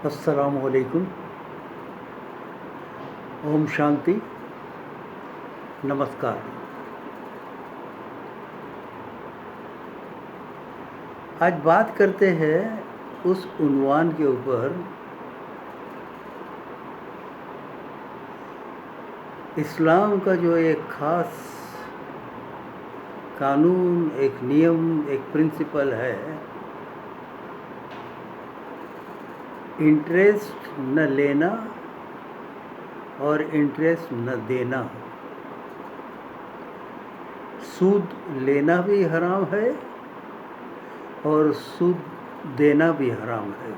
السلام علیکم. اوم شانتی. نمسکار. آج بات کرتے ہیں اس عنوان کے اوپر اسلام کا جو ایک خاص قانون، ایک نیم، ایک پرنسپل ہے، انٹرسٹ نہ لینا اور انٹرسٹ نہ دینا. سود لینا بھی حرام ہے اور سود دینا بھی حرام ہے.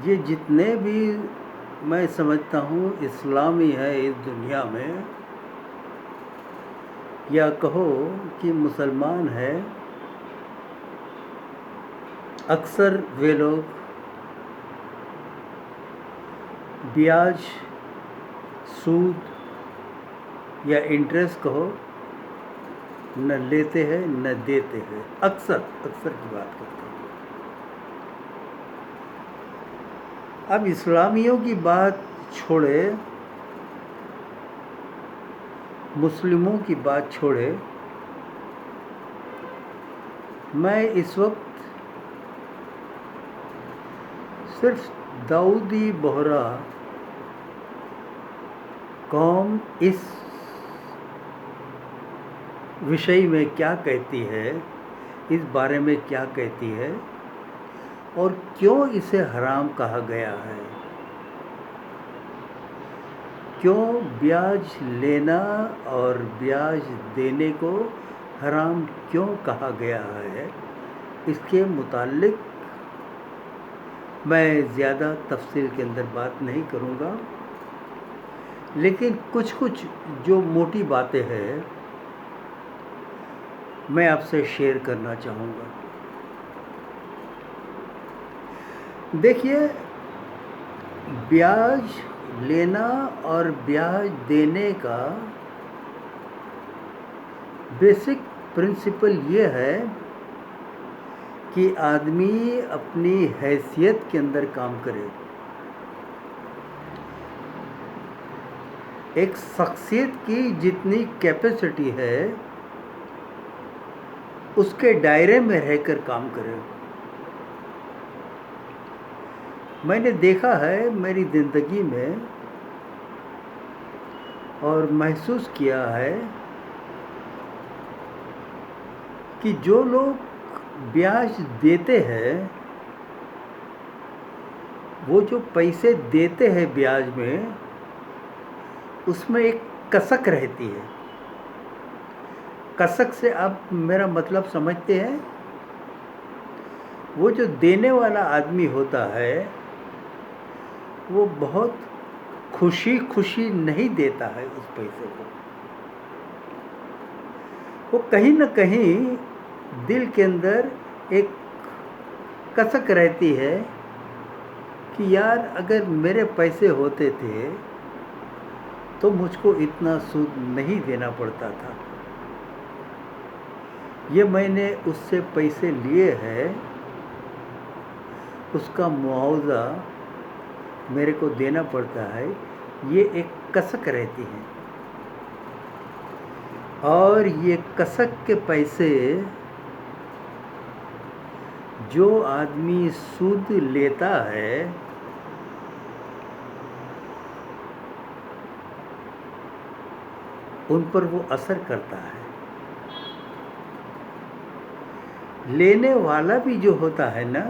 یہ جتنے بھی میں سمجھتا ہوں اسلامی ہے اس دنیا میں، یا کہو کہ مسلمان ہے، اکثر وہ لوگ بیاج، سود یا انٹرسٹ کہو نہ لیتے ہیں نہ دیتے ہیں. اکثر کی بات کرتے ہیں. اب اسلامیوں کی بات چھوڑے، مسلموں کی بات چھوڑے، میں اس وقت صرف داؤدی بہرا قوم اس وشے میں کیا کہتی ہے، اس بارے میں کیا کہتی ہے اور کیوں اسے حرام کہا گیا ہے، کیوں بیاج لینا اور بیاج دینے کو حرام کیوں کہا گیا ہے، اس کے متعلق میں زیادہ تفصیل کے اندر بات نہیں کروں گا، لیکن کچھ جو موٹی باتیں ہیں میں آپ سے شیئر کرنا چاہوں گا. دیکھیے، بیاج لینا اور بیاج دینے کا بیسک پرنسپل یہ ہے کہ آدمی اپنی حیثیت کے اندر کام کرے. ایک شخصیت کی جتنی کیپیسٹی ہے اس کے دائرے میں رہ کر کام کرے. میں نے دیکھا ہے میری زندگی میں اور محسوس کیا ہے کہ جو لوگ بیاج دیتے ہیں، وہ جو پیسے دیتے ہیں بیاج میں، اس میں ایک کسک رہتی ہے. کسک سے آپ میرا مطلب سمجھتے ہیں؟ وہ جو دینے والا آدمی ہوتا ہے وہ بہت خوشی نہیں دیتا ہے اس پیسے کو. وہ کہیں نہ کہیں دل کے اندر ایک کسک رہتی ہے کہ یار اگر میرے پیسے ہوتے تھے تو مجھ کو اتنا سود نہیں دینا پڑتا تھا. یہ میں نے اس سے پیسے لیے ہیں، اس کا معاوضہ میرے کو دینا پڑتا ہے. یہ ایک کسک رہتی ہے اور یہ کسک کے پیسے جو آدمی سود لیتا ہے ان پر وہ اثر کرتا ہے. لینے والا بھی جو ہوتا ہے نا،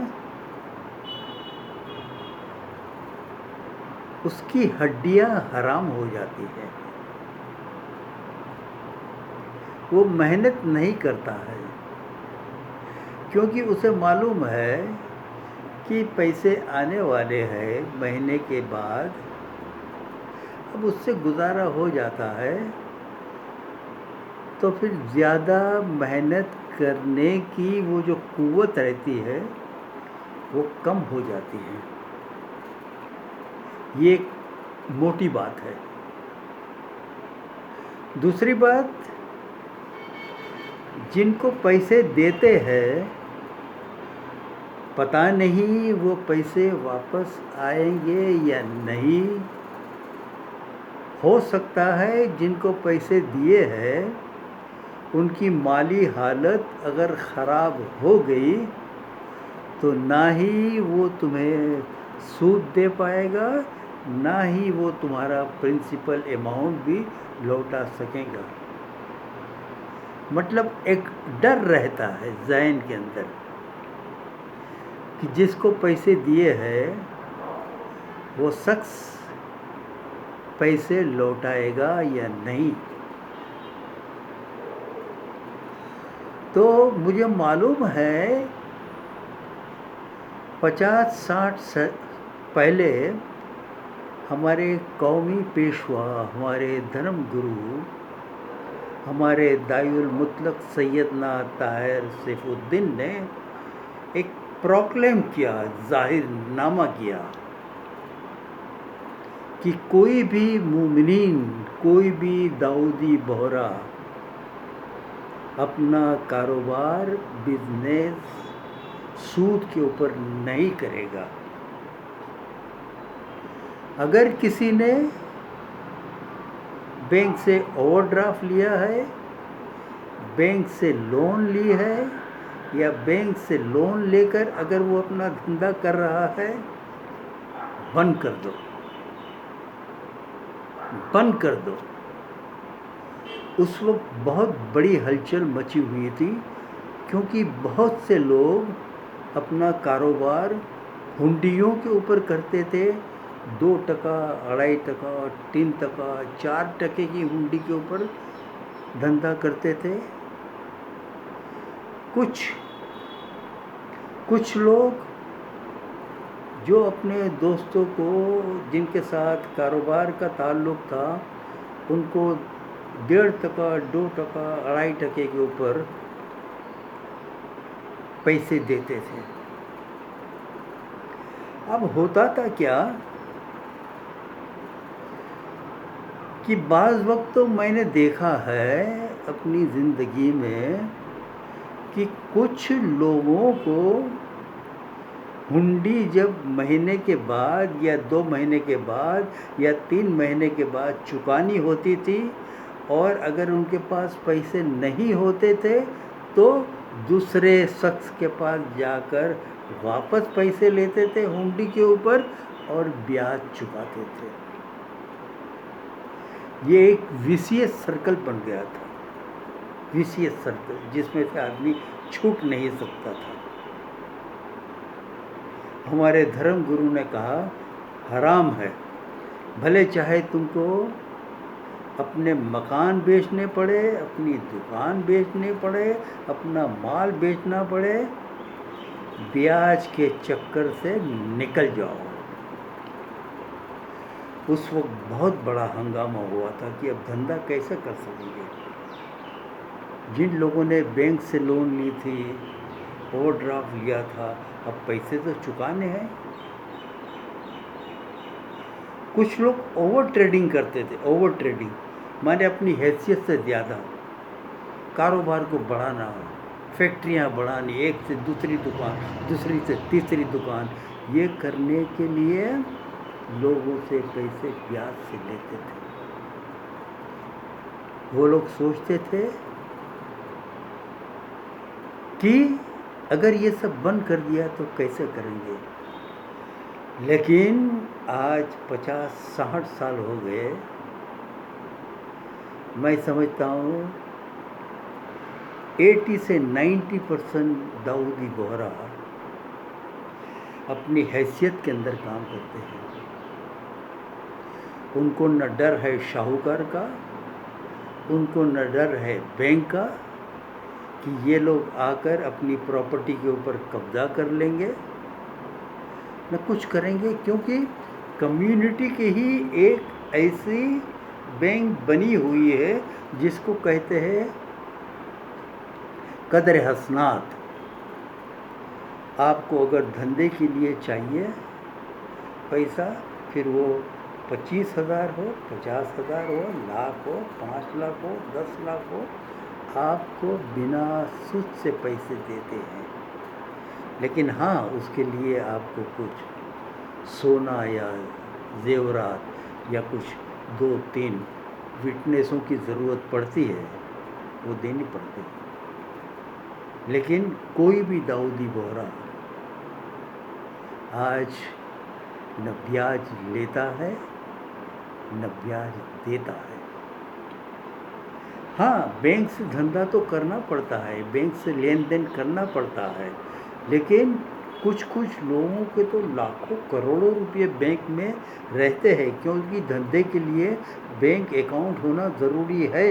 اس کی ہڈیاں حرام ہو جاتی ہیں. وہ محنت نہیں کرتا ہے کیونکہ اسے معلوم ہے کہ پیسے آنے والے ہیں مہینے کے بعد. اب اس سے گزارا ہو جاتا ہے تو پھر زیادہ محنت کرنے کی وہ جو قوت رہتی ہے وہ کم ہو جاتی ہے. یہ ایک موٹی بات ہے. دوسری بات، جن کو پیسے دیتے ہیں پتہ نہیں وہ پیسے واپس آئیں گے یا نہیں. ہو سکتا ہے جن کو پیسے دیے ہیں ان کی مالی حالت اگر خراب ہو گئی تو نہ ہی وہ تمہیں سود دے پائے گا، نہ ہی وہ تمہارا پرنسپل اماؤنٹ بھی لوٹا سکے گا. مطلب ایک ڈر رہتا ہے ذہن کے اندر کہ جس کو پیسے دیے ہیں وہ شخص پیسے لوٹائے گا یا نہیں. تو مجھے معلوم ہے 50-60 پہلے ہمارے قومی پیشوا، ہمارے دھرم گرو، ہمارے داعی المطلق سیدنا طاہر سیف الدین نے ایک پروکلیم کیا، ظاہر نامہ کیا کہ کوئی بھی مومنین، کوئی بھی داؤدی بہرا اپنا کاروبار، بزنس سود کے اوپر نہیں کرے گا. اگر کسی نے بینک سے اوور ڈرافٹ لیا ہے، بینک سے لون لی ہے، یا بینک سے لون لے کر اگر وہ اپنا دھندا کر رہا ہے، بند کر دو، بند کر دو. اس وقت بہت بڑی ہلچل مچی ہوئی تھی کیونکہ بہت سے لوگ اپنا کاروبار ہنڈیوں کے اوپر کرتے تھے. 2 ٹکا، 2.5 ٹکا، 3 ٹکا، 4 ٹکے کی ہنڈی کے اوپر دھندا کرتے تھے. کچھ لوگ جو اپنے دوستوں کو جن کے ساتھ کاروبار کا تعلق تھا ان کو 1.5 ٹکا، 2 ٹکا، 2.5 ٹکے کے اوپر پیسے دیتے تھے. اب ہوتا تھا کیا کہ بعض وقت تو میں نے دیکھا ہے اپنی زندگی میں کہ کچھ لوگوں کو ہنڈی جب مہینے کے بعد یا 2 مہینے کے بعد یا 3 مہینے کے بعد چکانی ہوتی تھی، اور اگر ان کے پاس پیسے نہیں ہوتے تھے تو دوسرے شخص کے پاس جا کر واپس پیسے لیتے تھے ہنڈی کے اوپر اور بیاج چکاتے تھے. یہ ایک ویسیس سرکل بن گیا تھا، ویسیس سرکل جس میں سے آدمی چھوٹ نہیں سکتا تھا. ہمارے دھرم گرو نے کہا حرام ہے، بھلے چاہے تم کو اپنے مکان بیچنے پڑے، اپنی دکان بیچنے پڑے، اپنا مال بیچنا پڑے، بیاج کے چکر سے نکل جاؤ. اس وقت بہت بڑا ہنگامہ ہوا تھا کہ اب دھندا کیسے کر سکیں گے. جن لوگوں نے بینک سے لون لی تھی، اوور ڈرافٹ لیا تھا، اب پیسے تو چکانے ہیں. کچھ لوگ اوور ٹریڈنگ کرتے تھے. اوور ٹریڈنگ مانے اپنی حیثیت سے زیادہ کاروبار کو بڑھانا، فیکٹریاں بڑھانی، ایک سے دوسری دکان، دوسری سے تیسری دکان. یہ کرنے کے لیے لوگوں سے پیسے بیاج سے لیتے تھے. وہ لوگ سوچتے تھے کہ اگر یہ سب بند کر دیا تو کیسے کریں گے. لیکن آج 50-60 سال ہو گئے، میں سمجھتا ہوں 80 سے 90% داؤدی بہرا اپنی حیثیت کے اندر کام کرتے ہیں. ان کو نہ ڈر ہے شاہوکار کا، ان کو نہ ڈر ہے بینک کا کہ یہ لوگ آ کر اپنی پراپرٹی کے اوپر قبضہ کر لیں گے، نہ کچھ کریں گے. کیونکہ کمیونٹی کی ہی ایک ایسی بینک بنی ہوئی ہے جس کو کہتے ہیں قدر حسنات. آپ کو اگر دھندے کے لیے چاہیے پیسہ، پھر وہ 25,000 ہو، 50,000 ہو، لاکھ ہو، 5 لاکھ ہو، 10 لاکھ ہو، آپ کو بنا سود سے پیسے دیتے ہیں. لیکن ہاں اس کے لیے آپ کو کچھ سونا یا زیورات یا کچھ 2-3 وٹنسوں کی ضرورت پڑتی ہے، وہ دینی پڑتی ہے۔ لیکن کوئی بھی داؤدی بوہرا آج نہ بیاج لیتا ہے نہ بیاج دیتا ہے۔ ہاں بینک سے دھندا تو کرنا پڑتا ہے، بینک سے لین دین کرنا پڑتا ہے، لیکن کچھ لوگوں کے تو لاکھوں کروڑوں روپے بینک میں رہتے ہیں، کیونکہ دھندے کے لیے بینک اکاؤنٹ ہونا ضروری ہے۔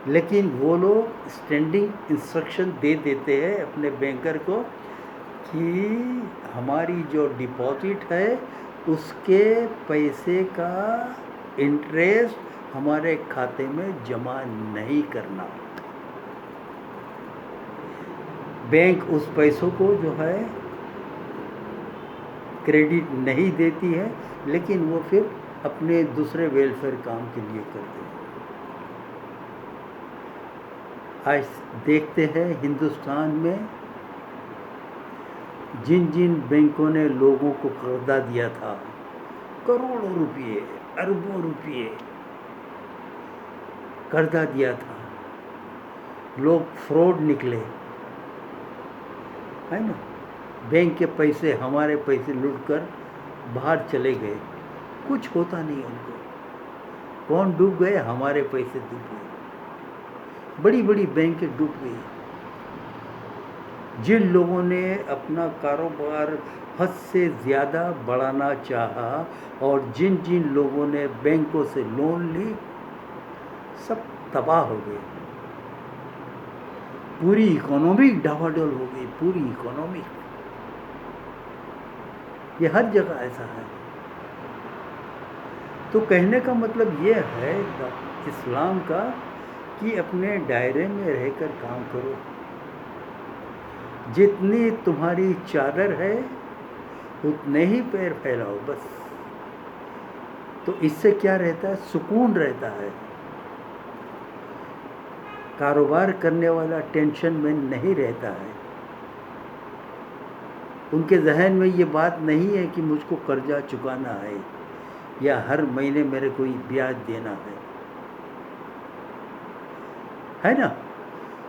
لیکن وہ لوگ اسٹینڈنگ انسٹرکشن دے دیتے ہیں اپنے بینکر کو کہ ہماری جو ڈپازٹ ہے اس کے پیسے کا انٹریسٹ ہمارے کھاتے میں جمع نہیں کرنا۔ بینک اس پیسوں کو جو ہے کریڈٹ نہیں دیتی ہے، لیکن وہ پھر اپنے دوسرے ویلفیئر کام کے لیے کرتے ہیں۔ آج دیکھتے ہیں ہندوستان میں جن بینکوں نے لوگوں کو قرضہ دیا تھا، کروڑوں روپئے، اربوں روپئے قرضہ دیا تھا، لوگ فراڈ نکلے، ہے نا، بینک کے پیسے ہمارے پیسے لوٹ کر باہر چلے گئے، کچھ ہوتا نہیں ان کو۔ کون ڈوب گئے؟ ہمارے پیسے ڈوب گئے، بڑی بڑی بینکیں ڈوب گئی۔ جن لوگوں نے اپنا کاروبار حد سے زیادہ بڑھانا چاہا اور جن لوگوں نے بینکوں سے لون لی، سب تباہ ہو گئے، پوری اکانومی ڈاواڈول ہو گئی، پوری اکانومی۔ یہ ہر جگہ ایسا ہے۔ تو کہنے کا مطلب یہ ہے اسلام کا کہ اپنے دائرے میں رہ کر کام کرو، جتنی تمہاری چادر ہے اتنے ہی پیر پھیلاؤ، بس۔ تو اس سے کیا رہتا ہے؟ سکون رہتا ہے۔ کاروبار کرنے والا ٹینشن میں نہیں رہتا ہے، ان کے ذہن میں یہ بات نہیں ہے کہ مجھ کو قرضہ چکانا ہے یا ہر مہینے میرے کوئی بیاج دینا ہے نا،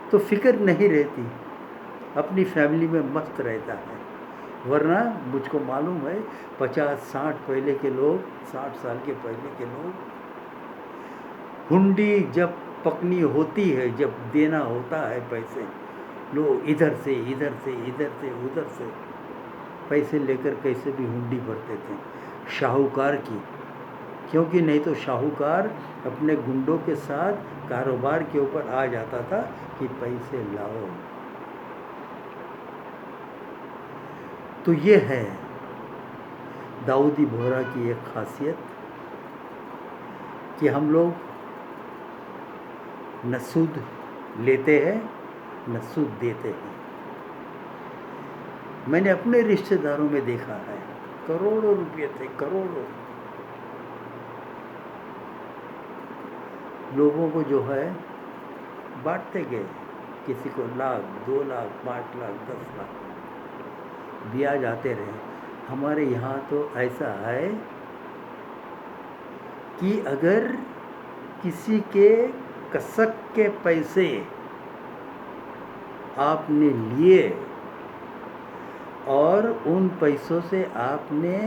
تو فکر نہیں رہتی، اپنی فیملی میں مست رہتا ہے۔ ورنہ مجھ کو معلوم ہے 50-60 پہلے کے لوگ، 60 سال کے پہلے کے لوگ، ہنڈی جب پکنی ہوتی ہے، جب دینا ہوتا ہے پیسے، لوگ ادھر سے ادھر سے پیسے لے کر کیسے بھی ہنڈی بھرتے تھے شاہوکار کی، کیونکہ نہیں تو شاہوکار اپنے گنڈوں کے ساتھ کاروبار کے اوپر آ جاتا تھا کہ پیسے لاؤ۔ تو یہ ہے داؤدی بوہرا کی ایک خاصیت کہ ہم لوگ نہ سود لیتے ہیں نہ سود دیتے ہیں۔ میں نے اپنے رشتہ داروں میں دیکھا ہے، کروڑوں روپے تھے، کروڑوں، لوگوں کو جو ہے بانٹتے گئے، کسی کو 1 لاکھ 2 لاکھ 5 لاکھ 10 لاکھ بیاج آتے رہے۔ ہمارے یہاں تو ایسا ہے کہ اگر کسی کے کسک کے پیسے آپ نے لیے اور ان پیسوں سے آپ نے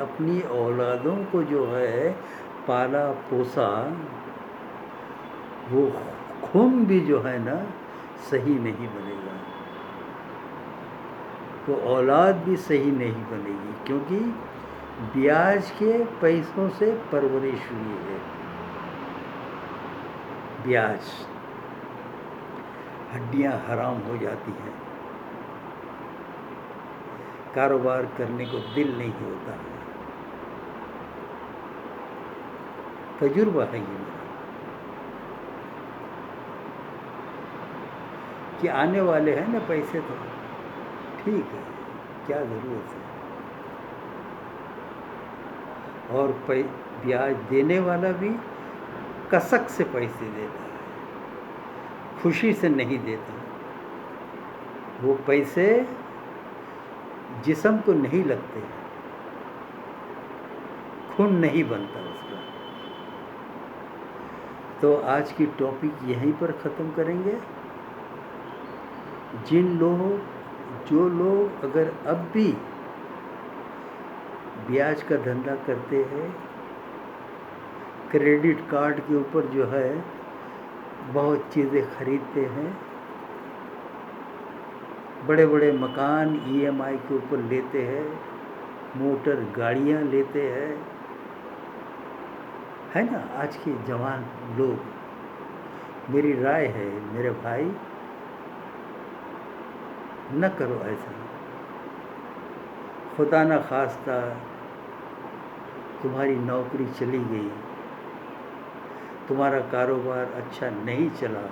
اپنی اولادوں کو جو ہے پالا پوسا، وہ خون بھی جو ہے نا صحیح نہیں بنے گا، وہ اولاد بھی صحیح نہیں بنے گی، کیونکہ بیاج کے پیسوں سے پرورش ہوئی ہے۔ بیاج، ہڈیاں حرام ہو جاتی ہیں، کاروبار کرنے کو دل نہیں ہوتا ہے۔ تجربہ ہے یہ میرا کہ آنے والے ہیں نا پیسے تو ٹھیک ہے، کیا ضرورت ہے، اور بیاج دینے والا بھی کسک سے پیسے دیتا ہے، خوشی سے نہیں دیتا، وہ پیسے جسم کو نہیں لگتے، خون نہیں بنتا اس کا۔ تو آج کی ٹاپک یہیں پر ختم کریں گے۔ جو لوگ اگر اب بھی بیاج کا دھندا کرتے ہیں، کریڈٹ کارڈ کے اوپر جو ہے بہت چیزیں خریدتے ہیں، بڑے بڑے مکان ای ایم آئی کے اوپر لیتے ہیں، موٹر گاڑیاں لیتے ہیں، ہے نا آج کے جوان لوگ۔ میری رائے ہے میرے بھائی، نہ کرو ایسا۔ خدا نہ خواستہ تمہاری نوکری چلی گئی، تمہارا کاروبار اچھا نہیں چلا،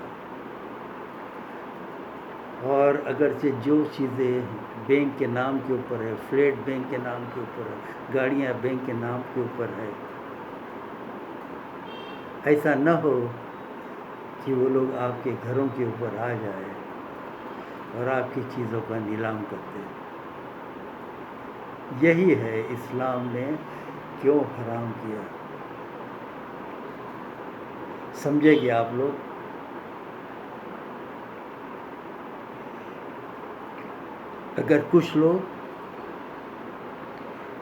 اور اگرچہ جو چیزیں بینک کے نام کے اوپر ہے، فلیٹ بینک کے نام کے اوپر ہے، گاڑیاں بینک کے نام کے اوپر ہے، ایسا نہ ہو کہ وہ لوگ آپ کے گھروں کے اوپر آ جائے اور آپ کی چیزوں کا نیلام کرتے۔ یہی ہے اسلام نے کیوں حرام کیا، سمجھے گے آپ لوگ؟ اگر کچھ لوگ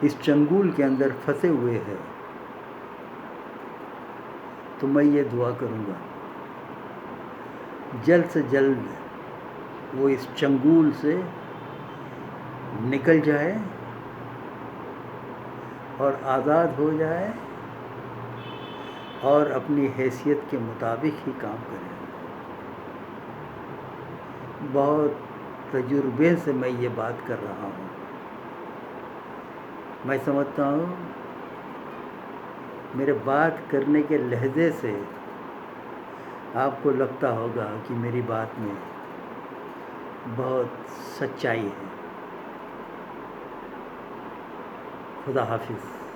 اس چنگول کے اندر پھنسے ہوئے ہیں تو میں یہ دعا کروں گا جلد سے جلد وہ اس چنگول سے نکل جائے اور آزاد ہو جائے اور اپنی حیثیت کے مطابق ہی کام کرے۔ بہت تجربے سے میں یہ بات کر رہا ہوں۔ میں سمجھتا ہوں میرے بات کرنے کے لہجے سے آپ کو لگتا ہوگا کہ میری بات میں بہت سچائی ہے۔ خدا حافظ۔